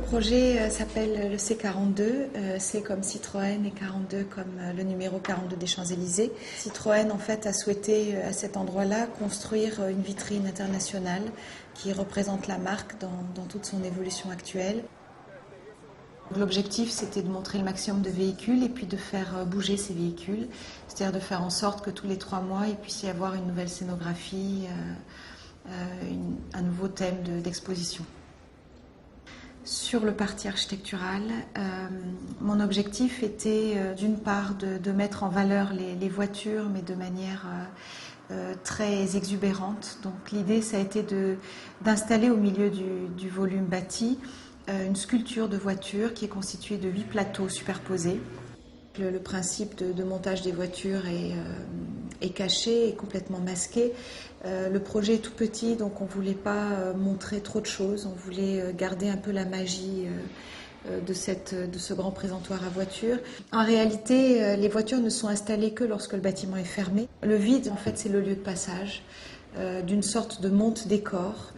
projet s'appelle le C42, C comme Citroën et 42 comme le numéro 42 des Champs-Élysées. Citroën en fait a souhaité à cet endroit-là construire une vitrine internationale qui représente la marque dans toute son évolution actuelle. L'objectif, c'était de montrer le maximum de véhicules et puis de faire bouger ces véhicules, c'est-à-dire de faire en sorte que tous les 3 mois, il puisse y avoir une nouvelle scénographie, un nouveau thème d'exposition. Sur le parti architectural, mon objectif était d'une part de mettre en valeur les voitures, mais de manière très exubérante. Donc l'idée, ça a été d'installer au milieu du volume bâti une sculpture de voiture qui est constituée de 8 plateaux superposés. Le principe de montage des voitures est caché, est complètement masqué. Le projet est tout petit, donc on ne voulait pas montrer trop de choses. On voulait garder un peu la magie de ce grand présentoir à voitures. En réalité, les voitures ne sont installées que lorsque le bâtiment est fermé. Le vide, en fait, c'est le lieu de passage d'une sorte de monte-décor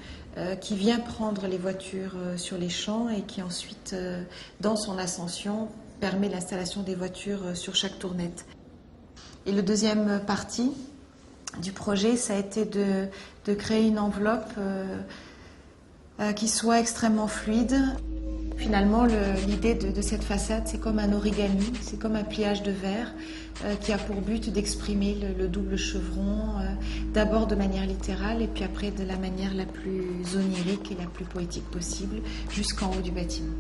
qui vient prendre les voitures sur les champs et qui ensuite, dans son ascension, permet l'installation des voitures sur chaque tournette. Et le deuxième partie du projet, ça a été de créer une enveloppe qui soit extrêmement fluide. Finalement, l'idée de cette façade, c'est comme un origami, c'est comme un pliage de verre qui a pour but d'exprimer le double chevron, d'abord de manière littérale et puis après de la manière la plus onirique et la plus poétique possible, jusqu'en haut du bâtiment.